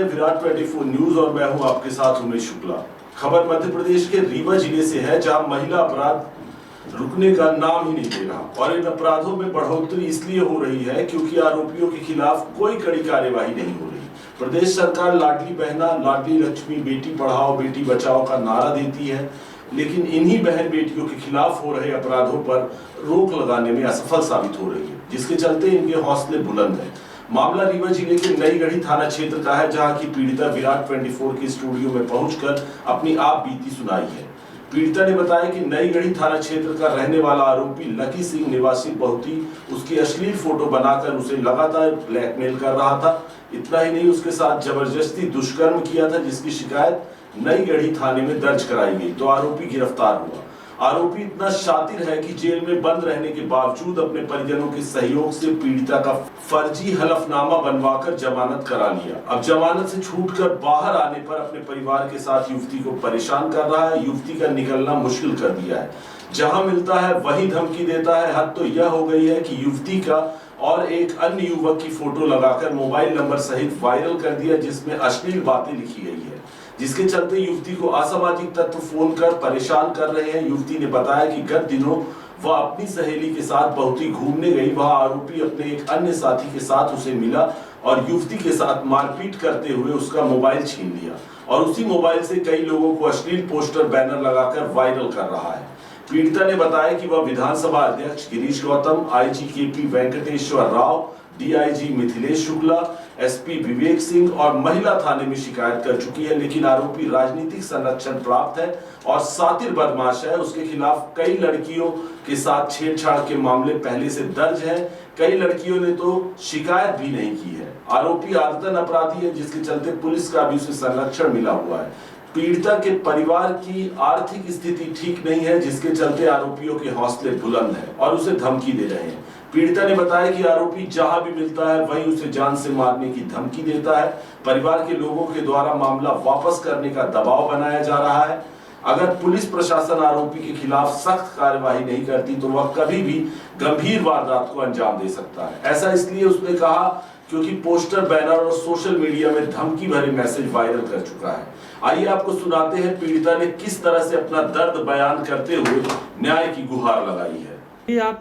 हैं विराट 24 न्यूज और मैं हूं आपके साथ उमेश शुक्ला। खबर मध्य प्रदेश के रीवा जिले से है, जहां महिला अपराध रुकने का नाम ही नहीं ले रहा और इन अपराधों में बढ़ोतरी इसलिए हो रही है क्योंकि आरोपियों के खिलाफ कोई कड़ी कार्यवाही नहीं हो रही। प्रदेश सरकार लाडली बहना, लाडली लक्ष्मी, बेटी पढ़ाओ बेटी बचाओ का नारा देती है, लेकिन इन्हीं बहन बेटियों के खिलाफ हो रहे अपराधों पर रोक लगाने में असफल साबित हो रही है, जिसके चलते इनके हौसले बुलंद हैं। मामला रीवा जिले के नई गढ़ी थाना क्षेत्र का है, जहां की पीड़िता विराट 24 के स्टूडियो में पहुंचकर अपनी आप बीती सुनाई है। पीड़िता ने बताया कि नई गढ़ी थाना क्षेत्र का रहने वाला आरोपी लकी सिंह निवासी बहुती उसकी अश्लील फोटो बनाकर उसे लगातार ब्लैकमेल कर रहा था। इतना ही नहीं, उसके साथ जबरदस्ती दुष्कर्म किया था, जिसकी शिकायत नई गढ़ी थाने में दर्ज कराई गई तो आरोपी गिरफ्तार हुआ। आरोपी इतना शातिर है कि जेल में बंद रहने के बावजूद अपने परिजनों के सहयोग से पीड़िता का फर्जी हलफनामा बनवाकर जमानत करा लिया। अब जमानत से छूटकर बाहर आने पर अपने परिवार के साथ युवती को परेशान कर रहा है। युवती का निकलना मुश्किल कर दिया है, जहां मिलता है वही धमकी देता है। हद तो यह हो गई है कि युवती का और एक अन्य युवक की फोटो लगाकर मोबाइल नंबर सहित वायरल कर दिया, जिसमें अश्लील बातें लिखी गई है, जिसके चलते युवती को असामाजिक तत्व फोन कर परेशान कर रहे हैं। युवती ने बताया कि गत दिनों वह अपनी सहेली के साथ बहुती घूमने गई। वहां आरोपी अपने एक अन्य साथी के साथ उसे मिला और युवती के साथ मारपीट करते हुए उसका मोबाइल छीन लिया और उसी मोबाइल से कई लोगों को अश्लील पोस्टर बैनर लगाकर वायरल कर रहा है। पीड़िता ने बताया कि वह विधानसभा अध्यक्ष Girish Gautam, IG KP Venkateshwar Rao, DIG Mithilesh Shukla, SP Vivek Singh और महिला थाने में शिकायत कर चुकी है, लेकिन आरोपी राजनीतिक संरक्षण प्राप्त है और सातिर बदमाश है। उसके खिलाफ कई लड़कियों के साथ छेड़छाड़ के मामले पहले से दर्ज हैं। कई लड़कियों ने तो शिकायत भी नहीं की है। आरोपी आदतन अपराधी है, जिसके चलते पुलिस का भी उसे संरक्षण मिला हुआ है। पीड़िता के परिवार की आर्थिक स्थिति ठीक नहीं है, जिसके चलते आरोपियों के हौसले बुलंद हैं और उसे धमकी दे रहे हैं। पीड़िता ने बताया कि आरोपी जहां भी मिलता है वहीं उसे जान से मारने की धमकी देता है। परिवार के लोगों के द्वारा मामला वापस करने का दबाव बनाया जा रहा है। अगर पुलिस प्रशासन आरोपी के खिलाफ सख्त कार्यवाही नहीं करती तो वह कभी भी गंभीर वारदात को अंजाम दे सकता है। ऐसा इसलिए उसने कहा क्योंकि पोस्टर, बैनर और सोशल मीडिया में धमकी भरे मैसेज वायरल कर चुका है। आइए आपको सुनाते हैं पीड़िता ने किस तरह से अपना दर्द बयान करते हुए न्याय की गुहार लगाई है। आप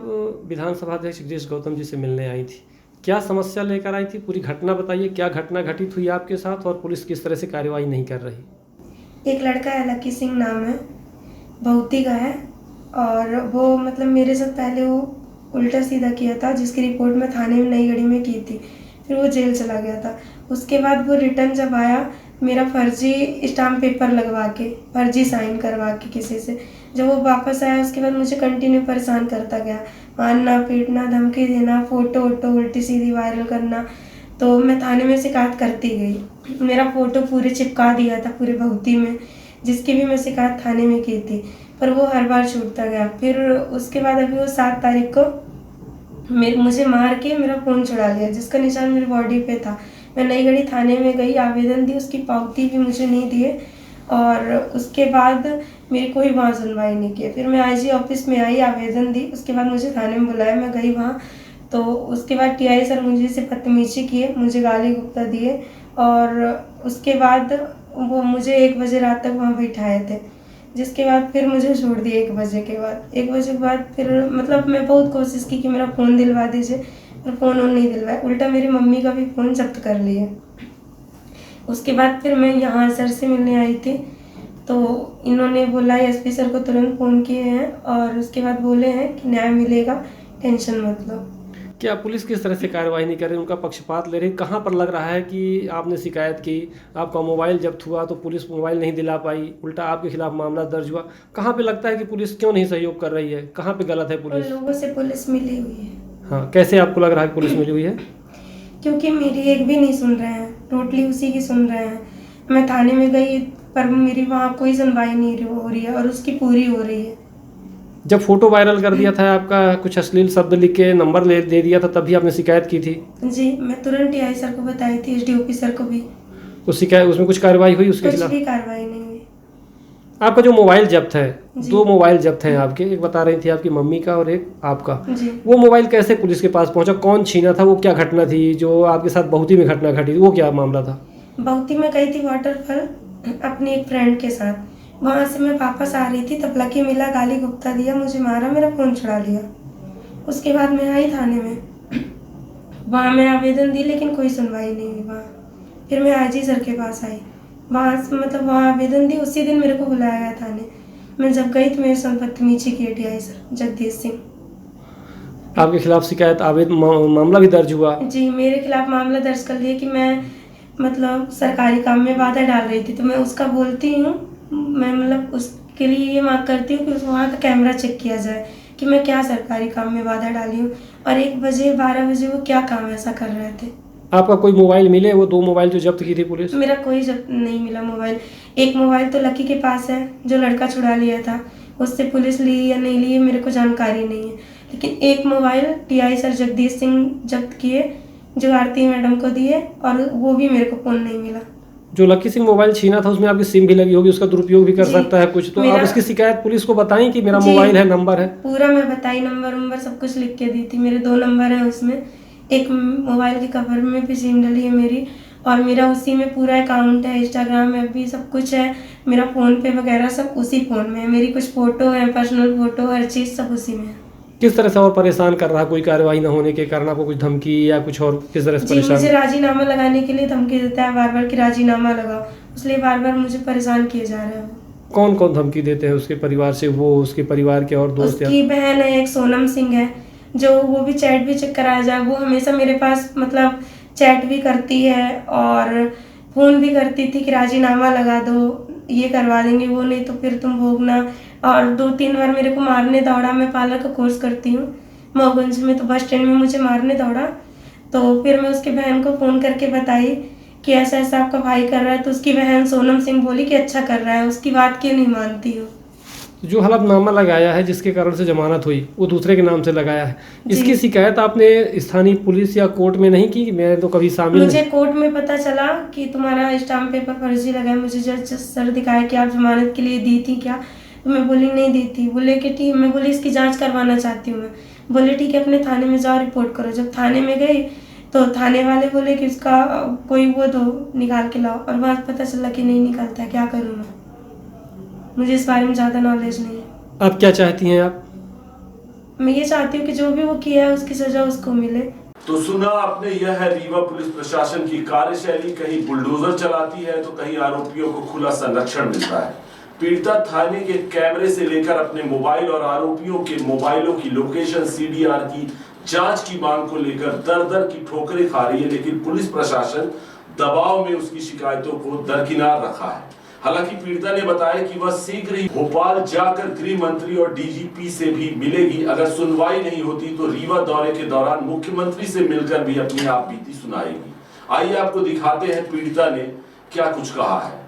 विधानसभा अध्यक्ष गिरीश गौतम जी से मिलने आई थी, क्या समस्या लेकर आई थी? पूरी घटना बताइए, क्या घटना घटित हुई आपके साथ और पुलिस किस तरह से कार्रवाई नहीं कर रही? एक लड़का है, लकी सिंह नाम है, बहुती का है और वो मतलब मेरे साथ पहले वो उल्टा सीधा किया था, जिसकी रिपोर्ट मैं थाने में नई गढ़ी में की थी। फिर वो जेल चला गया था। उसके बाद वो रिटर्न जब आया, मेरा फर्जी स्टाम्प पेपर लगवा के, फर्जी साइन करवा के किसी से, जब वो वापस आया उसके बाद मुझे कंटिन्यू परेशान करता गया, मारना पीटना, धमकी देना, फोटो वोटो उल्टी सीधी वायरल करना। तो मैं थाने में शिकायत करती गई। मेरा फोटो पूरे चिपका दिया था पूरे बहुती में, जिसकी भी मैं शिकायत थाने में की थी, पर वो हर बार छूटता गया। फिर उसके बाद अभी वो 7 तारीख को मुझे मार के मेरा फ़ोन छुड़ा लिया, जिसका निशान मेरी बॉडी पे था। मैं नई गढ़ी थाने में गई, आवेदन दी, उसकी पावती भी मुझे नहीं दिए और उसके बाद मेरी कोई वहाँ सुनवाई नहीं की। फिर मैं आईजी ऑफिस में आई, आवेदन दी, उसके बाद मुझे थाने में बुलाया, मैं गई वहाँ। तो उसके बाद टीआई सर मुझे से बदतमीजी किए, मुझे गाली गुप्ता दिए और उसके बाद वो मुझे 1 बजे रात तक वहाँ बिठाए थे, जिसके बाद फिर मुझे छोड़ दिए 1 बजे के बाद। 1 बजे के बाद फिर मतलब मैं बहुत कोशिश की कि मेरा फ़ोन दिलवा दीजिए, पर फ़ोन नहीं दिलवाया, उल्टा मेरी मम्मी का भी फ़ोन जब्त कर लिए। उसके बाद फिर मैं यहाँ सर से मिलने आई थी, तो इन्होंने बोला एसपी सर को तुरंत फ़ोन किए हैं और उसके बाद बोले हैं कि न्याय मिलेगा, टेंशन मत लो। क्या पुलिस किस तरह से कार्रवाई नहीं कर रही, उनका पक्षपात ले रही? कहाँ पर लग रहा है कि आपने शिकायत की, आपका मोबाइल जब्त हुआ तो पुलिस मोबाइल नहीं दिला पाई, उल्टा आपके खिलाफ मामला दर्ज हुआ? कहाँ पे लगता है कि पुलिस क्यों नहीं सहयोग कर रही है? कहाँ पे गलत है पुलिस? उन लोगों से पुलिस मिली हुई है। हाँ, कैसे आपको लग रहा है कि पुलिस मिली हुई है? क्योंकि मेरी एक भी नहीं सुन रहे हैं, टोटली उसी की सुन रहे हैं। मैं थाने में गई पर मेरी वहाँ कोई सुनवाई नहीं हो रही है और उसकी पूरी हो रही है। जब फोटो वायरल कर दिया था आपका, कुछ अश्लील शब्द लिख के नंबर दे दिया था, तभी आपने शिकायत की थी? जी, मैं तुरंत टीआई सर को बताई थी, एसडीओपी सर को भी। उस शिकायत उसमें कुछ कार्रवाई हुई उसके खिलाफ? कुछ भी कार्रवाई नहीं हुई। आपका जो मोबाइल जब्त है, 2 मोबाइल जब्त हैं आपके, एक बता रही थी आपकी मम्मी का और एक आपका, वो मोबाइल कैसे पुलिस के पास पहुंचा? कौन छीना था? वो क्या घटना थी जो आपके साथ बहुती में घटना घटी? वो क्या मामला था? बहुती में गई थी वाटरफॉल अपनी एक फ्रेंड के साथ। वहाँ से मैं वापस आ रही थी तब लकी मिला, गाली गुप्ता दिया, मुझे मारा, मेरा फ़ोन छुड़ा लिया। उसके बाद मैं आई थाने में, वहाँ मैं आवेदन दी लेकिन कोई सुनवाई नहीं हुई वहाँ। फिर मैं आईजी सर के पास आई, वहाँ से मतलब वहाँ आवेदन दी, उसी दिन मेरे को बुलाया गया थाने। मैं जब गई तो मेरे साथ बदतमीजी की टीआई सर जगदीश सिंह। आपके खिलाफ शिकायत मामला भी दर्ज हुआ? जी, मेरे खिलाफ मामला दर्ज कर लिया कि मैं मतलब सरकारी काम में बाधा डाल रही थी, तो मैं उसका बोलती हूँ, मैं मतलब उसके लिए ये मांग करती हूँ कि उस वहाँ का कैमरा चेक किया जाए कि मैं क्या सरकारी काम में बाधा डाली हूँ और 1 बजे 12 बजे वो क्या काम ऐसा कर रहे थे। आपका कोई मोबाइल मिले? वो 2 मोबाइल जो जब्त की थी पुलिस? मेरा कोई जब नहीं मिला मोबाइल। एक मोबाइल तो लकी के पास है जो लड़का छुड़ा लिया था, उससे पुलिस ली या नहीं ली मेरे को जानकारी नहीं है, लेकिन एक mobile TI sir Jagdish Singh जब्त किए जो आरती मैडम को दिए और वो भी मेरे को फ़ोन नहीं मिला। जो लकी सिंह मोबाइल छीना था उसमें आपकी सिम भी लगी होगी, उसका दुरुपयोग भी कर जी, सकता है कुछ, तो आप उसकी शिकायत पुलिस को बताएं कि मेरा जी, मोबाइल है, नंबर है? पूरा मैं बताई, नंबर सब कुछ लिख के दी थी। मेरे 2 नंबर हैं उसमें, एक मोबाइल के कवर में भी सिम डली है मेरी और मेरा उसी में पूरा अकाउंट है, इंस्टाग्राम में भी सब कुछ है, मेरा फ़ोन पे वगैरह सब उसी फ़ोन में है, मेरी कुछ फ़ोटो है, पर्सनल फ़ोटो, हर चीज़ सब उसी में है। किस तरह से और परेशान कर रहा है? कोई कार्रवाई न होने के कारण आपको कुछ धमकी या कुछ और किस तरह से जी, परेशान? मुझे राजीनामा लगाने के लिए धमकी देता है बार-बार कि राजीनामा लगाओ, इसलिए बार-बार मुझे परेशान किए जा रहे हैं। कौन कौन धमकी देते हैं उसके परिवार से? वो उसके परिवार के और दोस्त? उसकी बहन है एक सोनम सिंह है, जो वो भी चैट भी चेक कराया जाए, वो हमेशा मेरे पास मतलब चैट भी करती है और फ़ोन भी करती थी कि राजीनामा लगा दो, ये करवा देंगे, वो नहीं तो फिर तुम भोगना। और 2-3 बार मेरे को मारने दौड़ा, मैं पार्लर का कोर्स करती हूँ मऊगंज में, तो बस स्टैंड में मुझे मारने दौड़ा। तो फिर मैं उसकी बहन को फ़ोन करके बताई कि ऐसा ऐसा आपका भाई कर रहा है, तो उसकी बहन सोनम सिंह बोली कि अच्छा कर रहा है, उसकी बात क्यों नहीं मानती हो। जो हलफनामा लगाया है जिसके कारण से जमानत हुई वो दूसरे के नाम से लगाया है, जी। इसकी शिकायत आपने स्थानीय पुलिस या कोर्ट में नहीं की? मैं तो कभी शामिल मुझे नहीं। कोर्ट में पता चला कि तुम्हारा स्टाम्प पेपर फर्जी लगा है, मुझे जज सर दिखाया कि आप जमानत के लिए दी थी क्या, तो मैं बोली नहीं दी थी। बोले कि ठीक, मैं बोली इसकी जांच करवाना चाहती हूँ मैं। बोले ठीक है, अपने थाने में जाओ, रिपोर्ट करो। जब थाने में गई तो थाने वाले बोले कि उसका कोई वो दो निकाल के लाओ, और बाद पता चला कि नहीं निकलता है। क्या करूँ मैं, मुझे इस बारे में ज़्यादा नॉलेज नहीं है। आप क्या चाहती हैं? आप? मैं ये चाहती हूँ कि जो भी वो किया है उसकी सजा उसको मिले। तो सुना आपने, यह है रीवा पुलिस प्रशासन की कार्यशैली। कहीं बुलडोजर चलाती है तो कहीं आरोपियों को खुला संरक्षण मिलता है। पीड़िता थाने के कैमरे से लेकर अपने मोबाइल और आरोपियों के मोबाइलों की लोकेशन सीडीआर की जांच की मांग को लेकर दर दर की ठोकरें खा रही है, लेकिन पुलिस प्रशासन दबाव में उसकी शिकायतों को दरकिनार रखा है। हालांकि पीड़िता ने बताया कि वह शीघ्र ही भोपाल जाकर गृह मंत्री और डीजीपी से भी मिलेगी। अगर सुनवाई नहीं होती तो रीवा दौरे के दौरान मुख्यमंत्री से मिलकर भी अपनी आप बीती सुनाएगी। आइए आपको दिखाते हैं पीड़िता ने क्या कुछ कहा है।